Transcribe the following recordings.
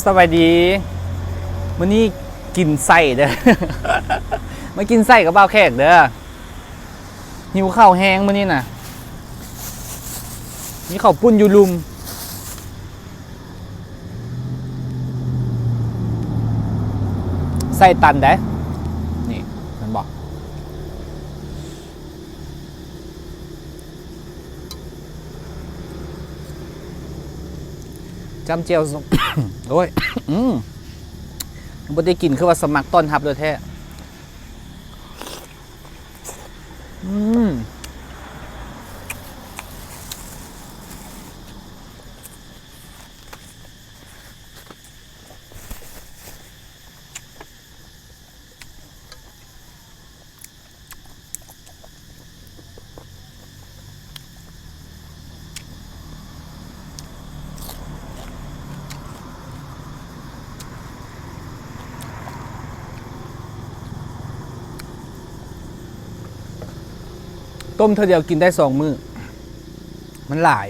สวัสดีมื้อนี้กินไส้เด้อ มากินไส้กับบ่าวแขกเด้อหิวข้าวแห้งมื้อนี้น่ะมีข้าวปุ้นอยู่ลุมไส้ตันเด้นี่มันบอกจำเจียว โอ้ยบ่ได้กินคือว่าสมัครต้อนรับเลยแท้ต้มเท่าเดียวกินได้2 มื้อมันหลาย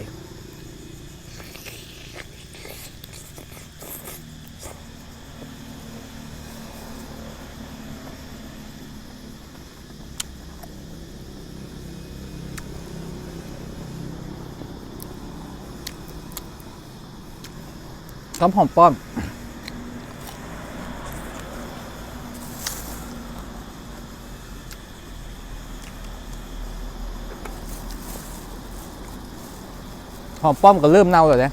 ต้มหอมป้อมหอมป้อมก็เริ่มเน่าแล้วนะ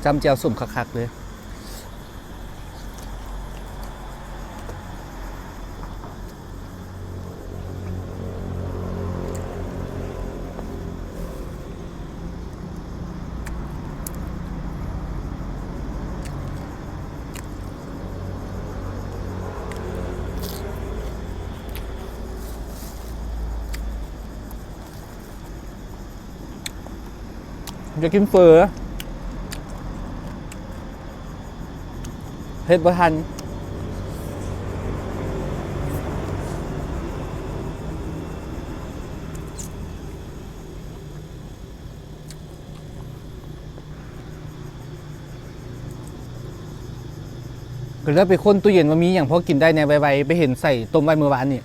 จำเจียวสุ่มคักๆเลยจะกินเฟอเฮ็ดบ่ทันก็เลยไปค้นตู้เย็นว่ามีอย่างพอกินได้ในไวๆไปเห็นใส่ต้มไว้เมื่อวานนี่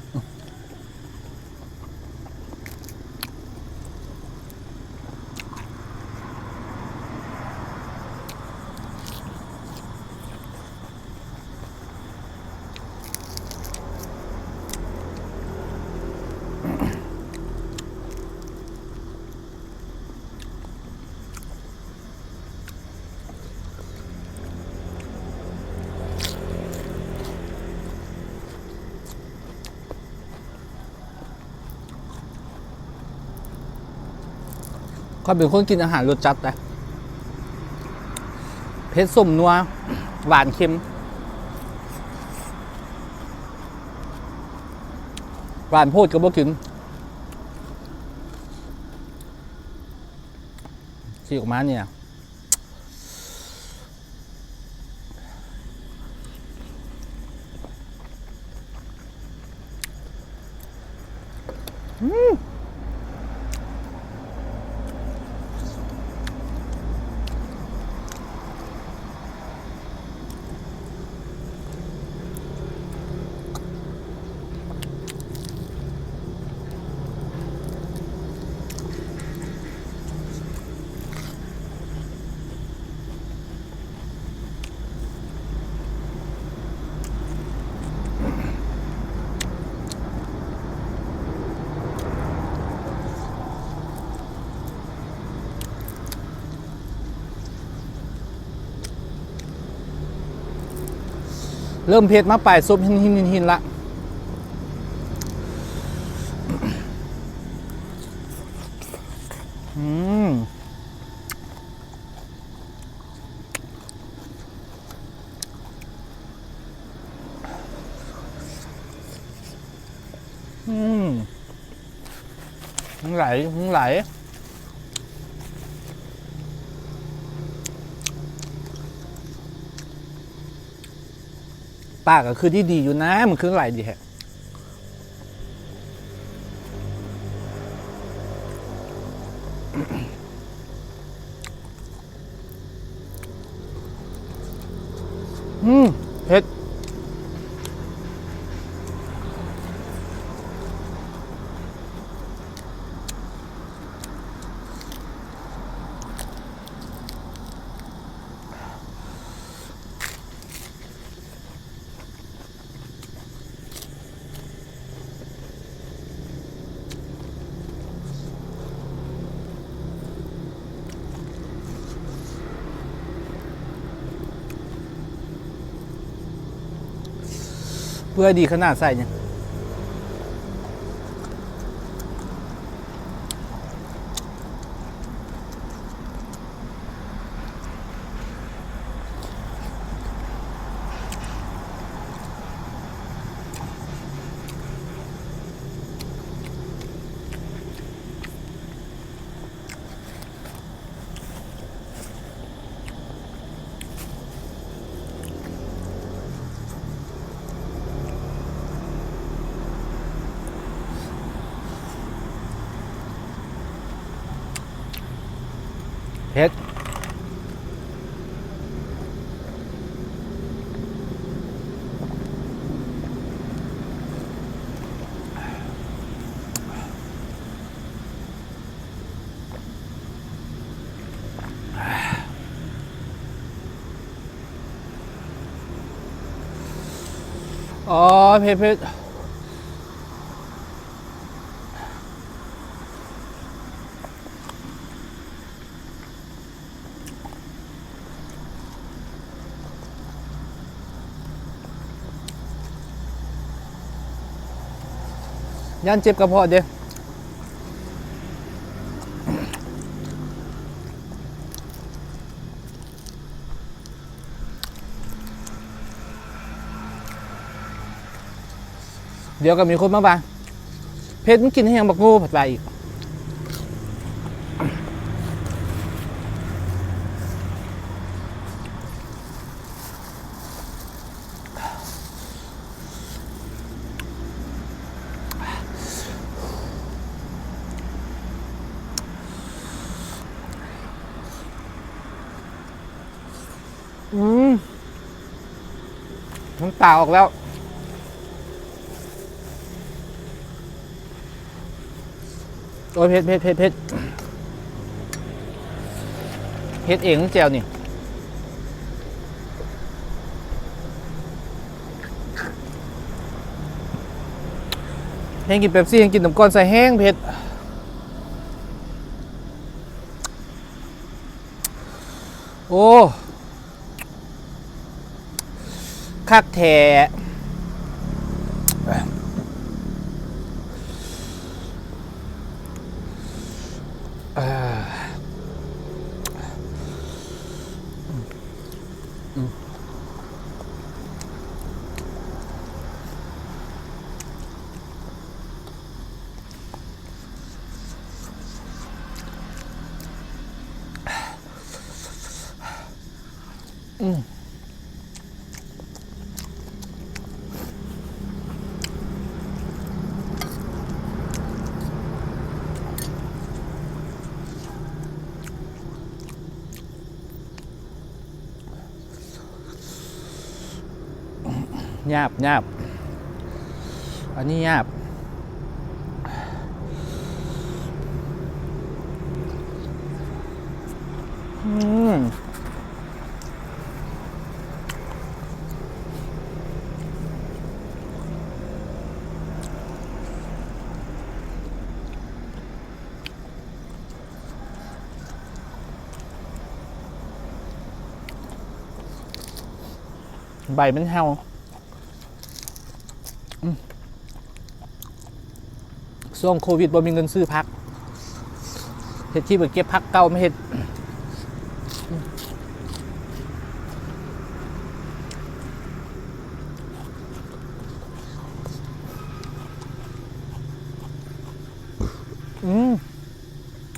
ก็เป็นคนกินอาหารรสจัดแต่เผ็ดส้มนัวหวานเค็มหวานโพดก็บ่กินที่ออกมาเนี่ยเริ่มเผ็ดมาปลายซุปหินละไหล ปากก็คือที่ดีอยู่นะมันคือไหลดีแฮะเผ็ดเพื่อดีขนาดใส่เนี่ยเผ็ดอ๋อเผ็ดเผ็ดย่านเจ็บกระเพาะเด้เดี๋ยวก็มีคนมาบ้างเพชรมันกินให้ยังบักงูผัดไปอีกน้ำตาออกแล้วโอ้ยเผ็ดเผ็ดเผ็ดเผ็ดเฮ็ดเองแจวนี่แห้งกินเป๊ปซี่แห้งกินน้ำก้อนใส่แห้งเผ็ดโอ้คักแท้หยาบหยาบอันนี้หยาบใบมันเห่าช่วงโควิดบ่มีเงินซื้อพักเฮ็ดที่ไปเก็บพักเก่าไม่เฮ็ด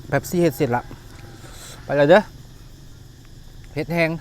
แบบซี่เฮ็ดเสร็จละไปแล้วเด้อเฮ็ดแห้ง